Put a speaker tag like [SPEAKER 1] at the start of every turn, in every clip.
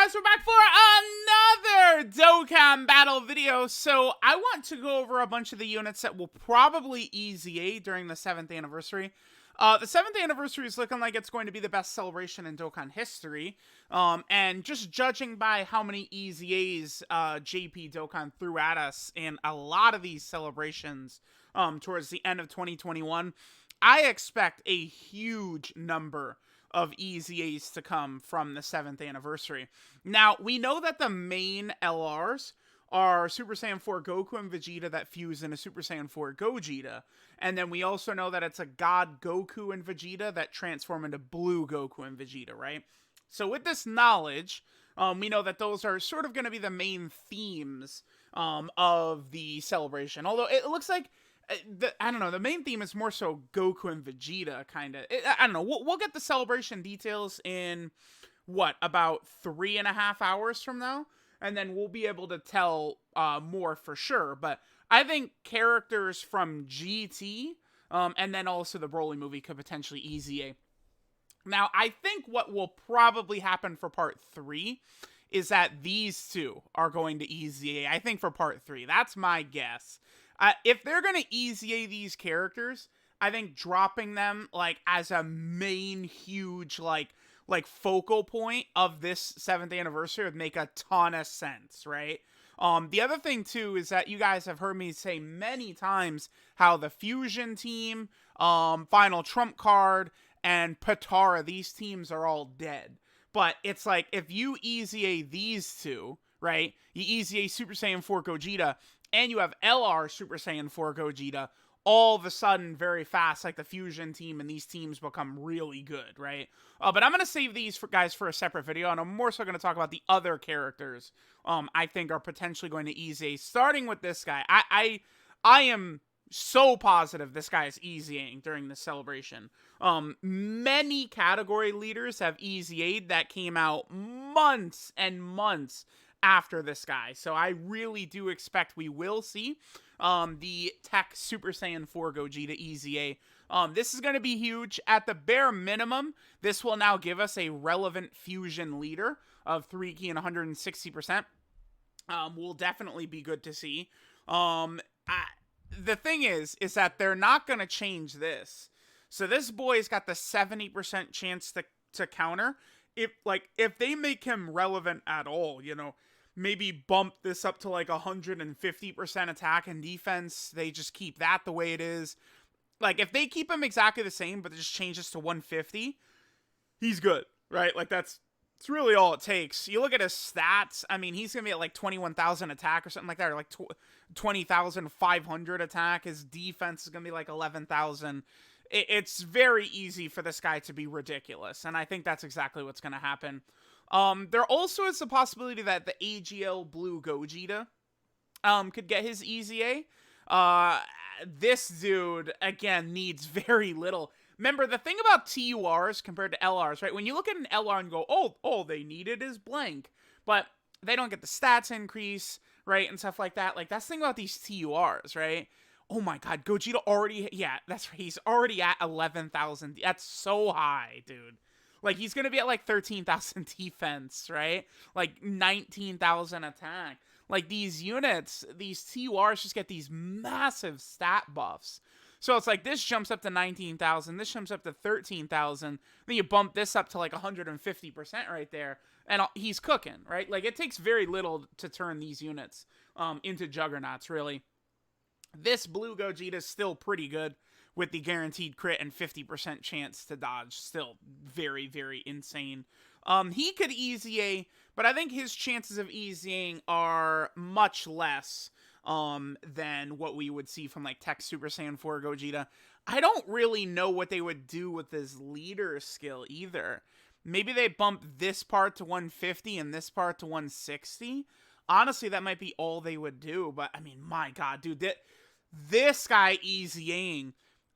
[SPEAKER 1] guys, we're back for another Dokkan battle video. So I want to go over a bunch of the units that will probably EZA during the 7th anniversary. The 7th anniversary is looking like it's going to be the best celebration in Dokkan history. And just judging by how many EZAs JP Dokkan threw at us in a lot of these celebrations towards the end of 2021, I expect a huge number of EZAs to come from the 7th anniversary. Now, we know that the main LRs are Super Saiyan 4 Goku and Vegeta that fuse into Super Saiyan 4 Gogeta. And then we also know that it's a God Goku and Vegeta that transform into Blue Goku and Vegeta, right? So with this knowledge, we know that those are sort of going to be the main themes of the celebration. Although it looks like I don't know, the main theme is more so Goku and Vegeta, kind of. I don't know, we'll get the celebration details in, what, about 3.5 hours from now? And then we'll be able to tell more for sure. But I think characters from GT, and then also the Broly movie could potentially EZA. Now, I think what will probably happen for Part 3 is that these two are going to EZA, I think, for Part 3. That's my guess. If they're going to EZA these characters, I think dropping them, like, as a main huge, like focal point of this 7th anniversary would make a ton of sense, right? The other thing, too, is that you guys have heard me say many times how the Fusion team, Final Trump Card, and Patara, these teams are all dead. But it's like, if you EZA these two, right? You EZA Super Saiyan 4 Gogeta, and you have LR Super Saiyan 4 Gogeta, all of a sudden, very fast, like the Fusion team and these teams become really good, right? But I'm going to save these guys for a separate video, and I'm more so going to talk about the other characters I think are potentially going to EZA, starting with this guy. I am so positive this guy is EZAing during this celebration. Many category leaders have EZA'd that came out months and months after this guy. So I really do expect we will see the Tech Super Saiyan 4 Gogeta EZA. This is going to be huge. At the bare minimum, this will now give us a relevant fusion leader of 3 key and 160%. Will definitely be good to see. The thing is that they're not going to change this. So this boy's got the 70% chance to counter. If they make him relevant at all, you know, maybe bump this up to like 150% attack and defense. They just keep that the way it is. Like, if they keep him exactly the same, but just change this to 150, he's good, right? Like, it's really all it takes. You look at his stats, I mean, he's going to be at like 21,000 attack or something like that, or like 20,500 attack. His defense is going to be like 11,000. It's very easy for this guy to be ridiculous, and I think that's exactly what's going to happen. There also is the possibility that the AGL Blue Gogeta could get his EZA. This dude, again, needs very little. Remember, the thing about TURs compared to LRs, right? When you look at an LR and go, oh, they needed is blank, but they don't get the stats increase, right, and stuff like that. Like, that's the thing about these TURs, right? Oh my god, Gogeta already, yeah, that's right, he's already at 11,000. That's so high, dude. Like, he's going to be at, like, 13,000 defense, right? Like, 19,000 attack. Like, these units, these TURs just get these massive stat buffs. So it's like, this jumps up to 19,000, this jumps up to 13,000, then you bump this up to, like, 150% right there, and he's cooking, right? Like, it takes very little to turn these units into juggernauts, really. This Blue Gogeta is still pretty good, with the guaranteed crit and 50% chance to dodge. Still very, very insane. He could EZA, but I think his chances of EZAing are much less than what we would see from like Tech Super Saiyan 4 Gogeta. I don't really know what they would do with his leader skill either. Maybe they bump this part to 150 and this part to 160. Honestly, that might be all they would do, but I mean, my god, dude, this guy EZAing,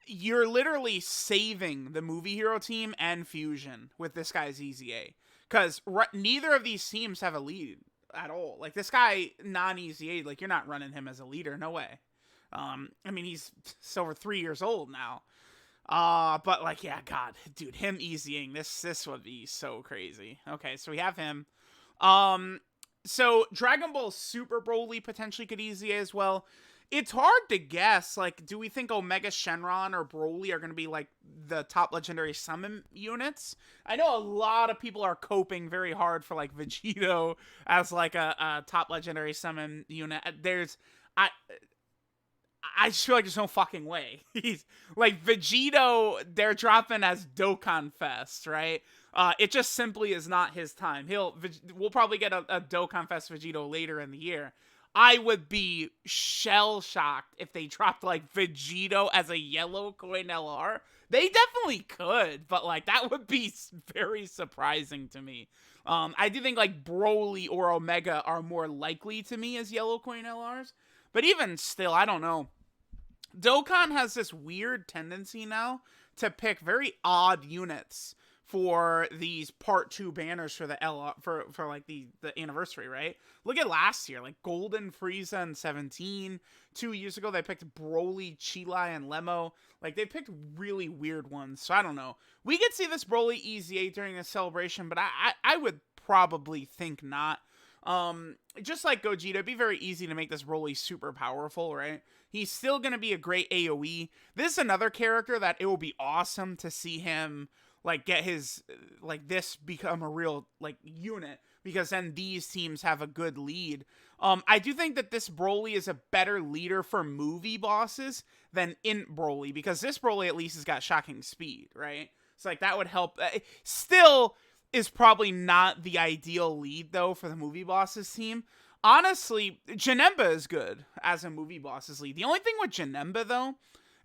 [SPEAKER 1] you're literally saving the Movie Hero team and Fusion with this guy's EZA. Because neither of these teams have a lead at all. Like, this guy, non-EZA, like, you're not running him as a leader. No way. I mean, he's over 3 years old now. But, like, yeah, god, dude, him EZAing, this would be so crazy. Okay, so we have him. So Dragon Ball Super Broly potentially could EZA as well. It's hard to guess. Like, do we think Omega Shenron or Broly are going to be like the top legendary summon units? I know a lot of people are coping very hard for like Vegito as like a top legendary summon unit. I just feel like there's no fucking way. He's like Vegito, they're dropping as Dokkan Fest, right? It just simply is not his time. We'll probably get a Dokkan Fest Vegito later in the year. I would be shell shocked if they dropped like Vegito as a yellow coin LR. They definitely could, but like that would be very surprising to me. I do think like Broly or Omega are more likely to me as yellow coin LRs, but even still, I don't know. Dokkan has this weird tendency now to pick very odd units for these part 2 banners for the for like the anniversary, right? Look at last year, like Golden Frieza in 17. 2 years ago they picked Broly, Chilai, and Lemo. Like they picked really weird ones. So I don't know. We could see this Broly EZA during the celebration, but I would probably think not. Just like Gogeta, it'd be very easy to make this Broly super powerful, right? He's still gonna be a great AoE. This is another character that it will be awesome to see him like get his like this become a real like unit, because then these teams have a good lead. I do think that this Broly is a better leader for movie bosses than in Broly, because this Broly at least has got shocking speed, right? So like that would help. Still is probably not the ideal lead though for the movie bosses team. Honestly, Janemba is good as a movie bosses lead. The only thing with Janemba though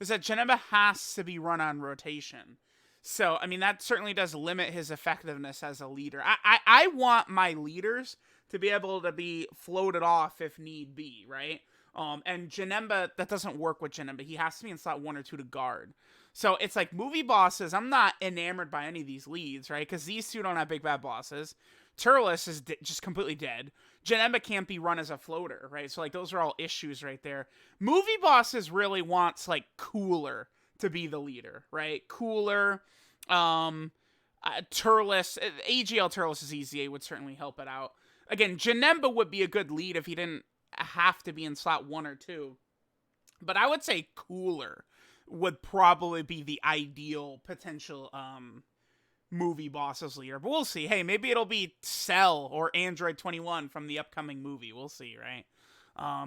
[SPEAKER 1] is that Janemba has to be run on rotation. So, I mean, that certainly does limit his effectiveness as a leader. I want my leaders to be able to be floated off if need be, right? And Janemba, that doesn't work with Janemba. He has to be in slot 1 or 2 to guard. So it's like movie bosses, I'm not enamored by any of these leads, right? Because these two don't have big bad bosses. Turles is just completely dead. Janemba can't be run as a floater, right? So like those are all issues right there. Movie bosses really wants like Cooler to be the leader, right? Cooler, Turles, AGL Turles' EZA would certainly help it out. Again, Janemba would be a good lead if he didn't have to be in slot 1 or 2. But I would say Cooler would probably be the ideal potential movie bosses leader. But we'll see. Hey, maybe it'll be Cell or Android 21 from the upcoming movie. We'll see, right?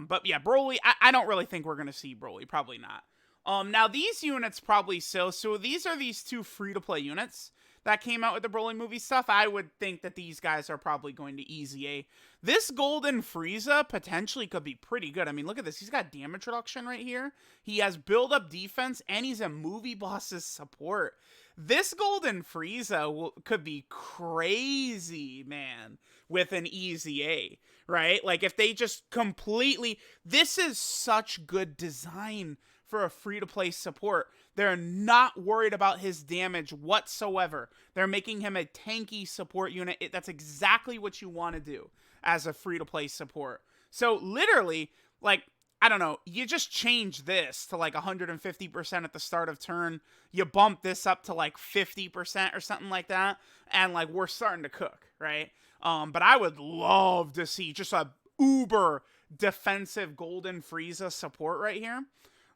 [SPEAKER 1] But yeah, Broly, I don't really think we're going to see Broly. Probably not. Now these units probably so these are these 2 free-to-play units that came out with the Broly movie stuff. I would think that these guys are probably going to EZA. This Golden Frieza potentially could be pretty good. I mean, look at this. He's got damage reduction right here. He has build-up defense, and he's a movie boss's support. This Golden Frieza could be crazy, man, with an EZA, right? Like, if they just completely... This is such good design for a free-to-play support. They're not worried about his damage whatsoever. They're making him a tanky support unit. That's exactly what you want to do as a free-to-play support. So literally, like, I don't know, you just change this to like 150% at the start of turn. You bump this up to like 50% or something like that. And like, we're starting to cook, right? But I would love to see just a uber defensive Golden Frieza support right here.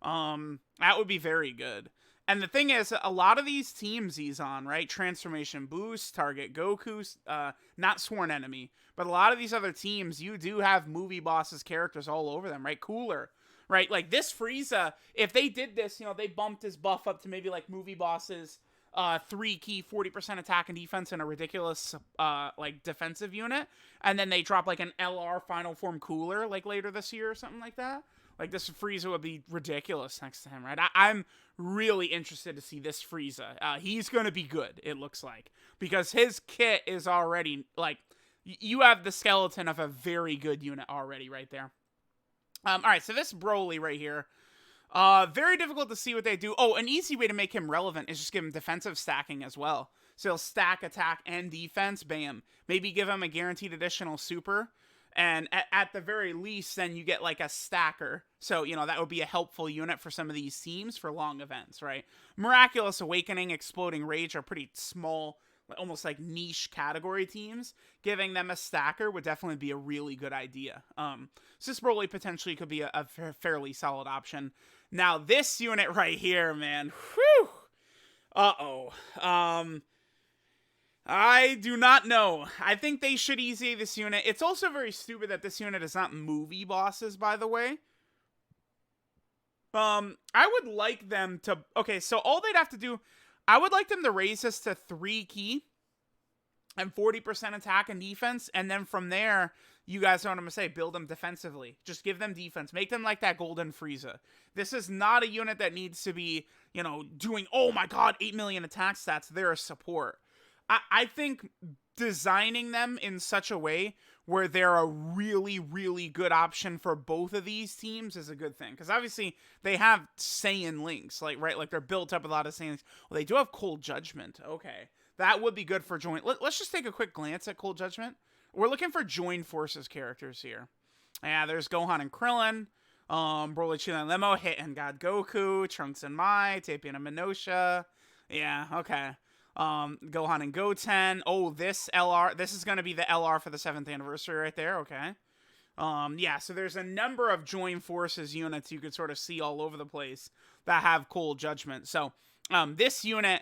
[SPEAKER 1] That would be very good. And the thing is, a lot of these teams he's on, right? Transformation Boost, Target Goku, not Sworn Enemy, but a lot of these other teams, you do have movie bosses characters all over them, right? Cooler, right? Like this Frieza, if they did this, you know, they bumped his buff up to maybe like movie bosses, 3 key, 40% attack and defense in a ridiculous, like defensive unit. And then they drop like an LR final form Cooler, like later this year or something like that. Like, this Frieza would be ridiculous next to him, right? I'm really interested to see this Frieza. He's going to be good, it looks like. Because his kit is already, like, you have the skeleton of a very good unit already right there. Alright, so this Broly right here. Very difficult to see what they do. Oh, an easy way to make him relevant is just give him defensive stacking as well. So he'll stack attack and defense, bam. Maybe give him a guaranteed additional super. And at the very least, then you get like a stacker. So, you know, that would be a helpful unit for some of these teams for long events, right? Miraculous Awakening, Exploding Rage are pretty small almost like niche category teams, giving them a stacker would definitely be a really good idea. So this Broly potentially could be a fairly solid option. Now this unit right here, man, whew, I do not know. I think they should EZA this unit. It's also very stupid that this unit is not movie bosses, by the way. I would like them to... Okay, so all they'd have to do... I would like them to raise this to 3 key and 40% attack and defense, and then from there, you guys know what I'm going to say, build them defensively. Just give them defense. Make them like that golden Frieza. This is not a unit that needs to be, you know, doing, oh my god, 8 million attack stats. They're a support. I think designing them in such a way where they're a really, really good option for both of these teams is a good thing. Because obviously, they have Saiyan links, like, right? Like, they're built up a lot of Saiyan links. Well, they do have Cold Judgment. Okay. That would be good for joint. Let's just take a quick glance at Cold Judgment. We're looking for joined forces characters here. Yeah, there's Gohan and Krillin, Broly, Chila, and Lemo, Hit and God Goku, Trunks and Mai, Tapian and Minosha. Yeah, okay. Gohan and Goten. Oh, this LR. This is going to be the LR for the 7th anniversary right there. Okay. Yeah, so there's a number of joined forces units you could sort of see all over the place that have Cold Judgment. So, this unit,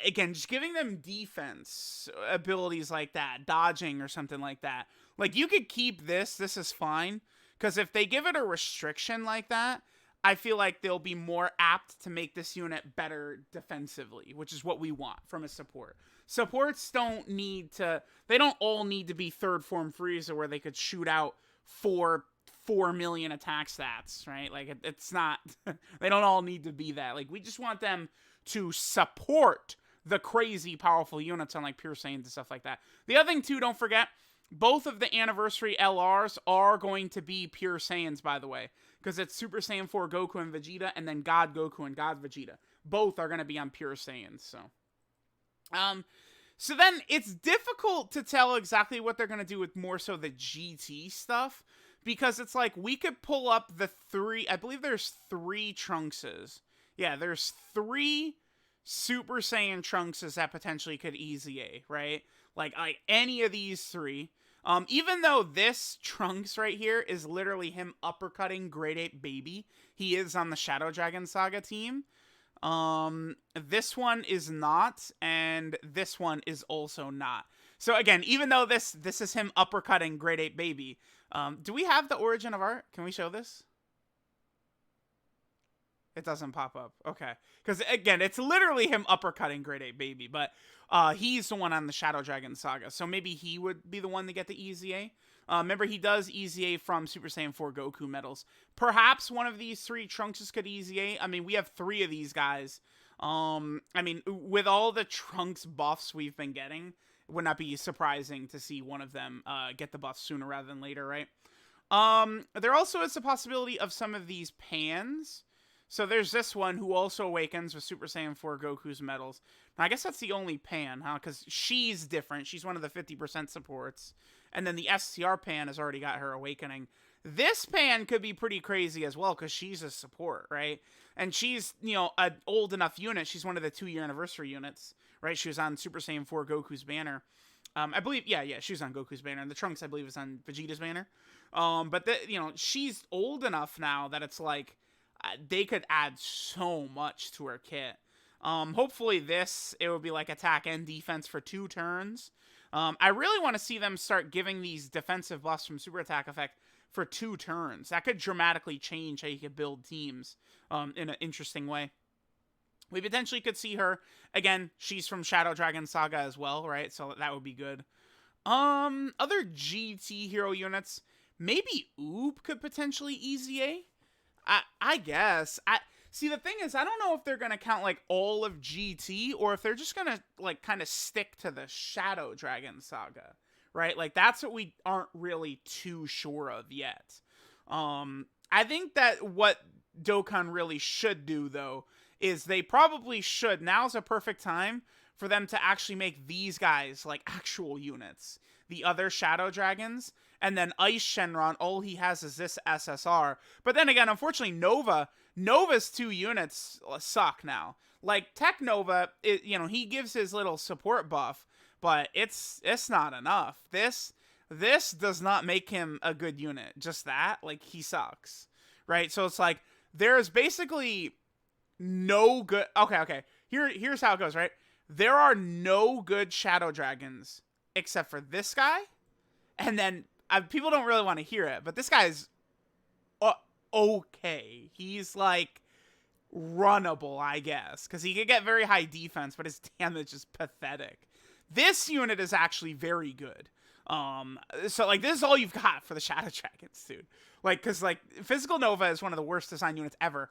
[SPEAKER 1] again, just giving them defense abilities like that, dodging or something like that. Like, you could keep this. This is fine. Because if they give it a restriction like that, I feel like they'll be more apt to make this unit better defensively, which is what we want from a support. Supports don't need to... They don't all need to be third form Frieza where they could shoot out 4 million attack stats, right? Like, it's not... They don't all need to be that. Like, we just want them to support the crazy powerful units on, like, Pure Saiyans and stuff like that. The other thing, too, don't forget, both of the anniversary LRs are going to be Pure Saiyans, by the way. Because it's Super Saiyan 4 Goku and Vegeta, and then God Goku and God Vegeta. Both are going to be on Pure Saiyans, so... So then, it's difficult to tell exactly what they're going to do with more so the GT stuff. Because it's like, we could pull up the 3... I believe there's 3 Trunkses. Yeah, there's 3 Super Saiyan Trunkses that potentially could EZA, right? Like any of these 3... even though this Trunks right here is literally him uppercutting Grade 8 Baby, he is on the Shadow Dragon Saga team. This one is not, and this one is also not. So again, even though this is him uppercutting Grade 8 Baby, do we have the origin of art? Can we show this? It doesn't pop up. Okay. Because, again, it's literally him uppercutting Grade 8 Baby, but he's the one on the Shadow Dragon Saga, so maybe he would be the one to get the EZA. Remember, he does EZA from Super Saiyan 4 Goku medals. Perhaps one of these 3 Trunks could EZA. I mean, we have 3 of these guys. I mean, with all the Trunks buffs we've been getting, it would not be surprising to see one of them get the buff sooner rather than later, right? There also is the possibility of some of these Pans. So there's this one who also awakens with Super Saiyan 4 Goku's medals. Now, I guess that's the only Pan, huh? Because she's different. She's one of the 50% supports. And then the STR Pan has already got her awakening. This Pan could be pretty crazy as well because she's a support, right? And she's, you know, an old enough unit. She's one of the 2-year anniversary units, right? She was on Super Saiyan 4 Goku's banner. I believe, yeah, she was on Goku's banner. And the Trunks, I believe, is on Vegeta's banner. But, you know, she's old enough now that it's like... they could add so much to her kit. Hopefully it would be like attack and defense for 2 turns. I really want to see them start giving these defensive buffs from super attack effect for 2 turns. That could dramatically change how you could build teams in an interesting way. We potentially could see her, again, she's from Shadow Dragon Saga as well, right? So that would be good. Other GT hero units, maybe Oob could potentially EZA. I guess. See, the thing is, I don't know if they're going to count, like, all of GT, or if they're just going to, like, kind of stick to the Shadow Dragon Saga, right? Like, that's what we aren't really too sure of yet. I think that what Dokkan really should do, though, is they probably should, now's a perfect time for them to actually make these guys, like, actual units. The other Shadow Dragons, and then Ice Shenron, all he has is this SSR. But then again, unfortunately, Nova's 2 units suck now. Like, Tech Nova, he gives his little support buff, but it's not enough. This does not make him a good unit. Just that, like, he sucks, right? So it's like, there's basically no good... Okay. Here's how it goes, right? There are no good Shadow Dragons except for this guy, and then people don't really want to hear it, but this guy's okay. He's like runnable, I guess, because he could get very high defense, but his damage is pathetic. This unit is actually very good. So like, this is all you've got for the Shadow Dragons, dude. Like, because like, Physical Nova is one of the worst design units ever.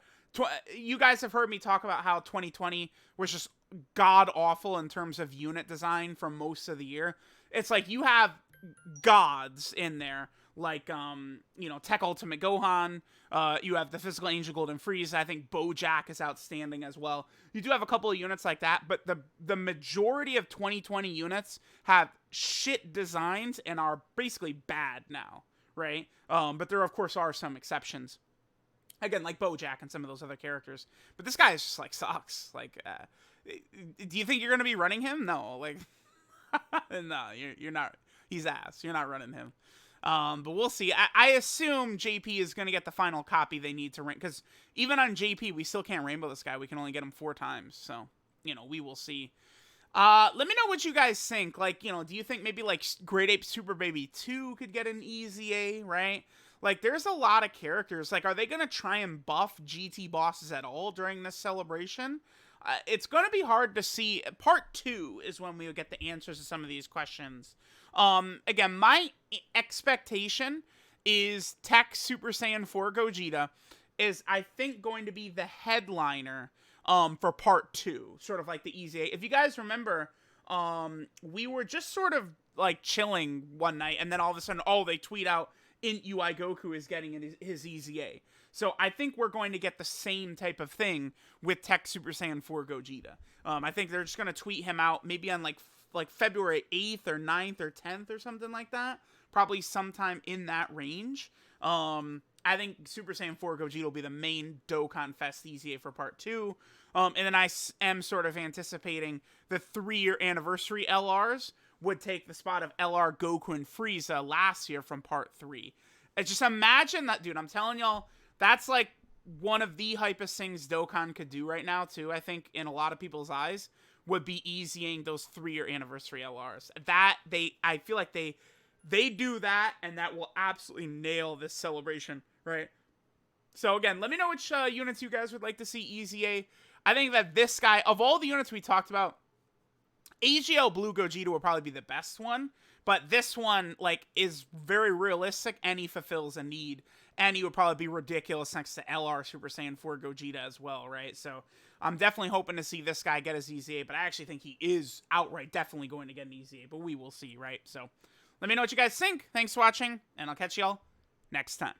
[SPEAKER 1] You guys have heard me talk about how 2020 was just god awful in terms of unit design for most of the year. It's like, you have gods in there, like Tech Ultimate Gohan. You have the Physical Angel Golden Frieza. I think Bojack is outstanding as well. You do have a couple of units like that, but the majority of 2020 units have shit designs and are basically bad now, right? But there of course are some exceptions. Again, like Bojack and some of those other characters. But this guy is just like sucks. Like, do you think you're gonna be running him? No, like, no, you're not. He's ass. You're not running him. But we'll see. I assume JP is going to get the final copy they need to rank, because even on JP, we still can't rainbow this guy. We can only get him 4 times. So, we will see. Let me know what you guys think. Like, do you think maybe like Great Ape Super Baby 2 could get an easy A, right? Like, there's a lot of characters. Like, are they going to try and buff GT bosses at all during this celebration? It's going to be hard to see. Part 2 is when we will get the answers to some of these questions. Again, my expectation is Tech Super Saiyan 4 Gogeta is, I think, going to be the headliner for part 2, sort of like the Easy 8. If you guys remember, we were just sort of like chilling one night, and then all of a sudden, they tweet out UI Goku is getting his Easy 8. So I think we're going to get the same type of thing with Tech Super Saiyan 4 Gogeta. I think they're just going to tweet him out maybe on like February 8th or 9th or 10th or something like that. Probably sometime in that range. I think Super Saiyan 4 Gogeta will be the main Dokkan Fest EZA for part 2. And then I am sort of anticipating the 3-year anniversary LRs would take the spot of LR Goku and Frieza last year from part 3. Just imagine that, dude. I'm telling y'all, that's like one of the hypest things Dokkan could do right now, too, I think, in a lot of people's eyes, would be easying those 3-year anniversary LRs. I feel like they do that, and that will absolutely nail this celebration, right? So again, let me know which units you guys would like to see EZA. I think that this guy, of all the units we talked about, AGL Blue Gogeta will probably be the best one, but this one, like, is very realistic, and he fulfills a need, and he would probably be ridiculous next to LR Super Saiyan 4 Gogeta as well, right? So I'm definitely hoping to see this guy get his EZA, but I actually think he is outright definitely going to get an EZA, but we will see, right? So let me know what you guys think. Thanks for watching, and I'll catch y'all next time.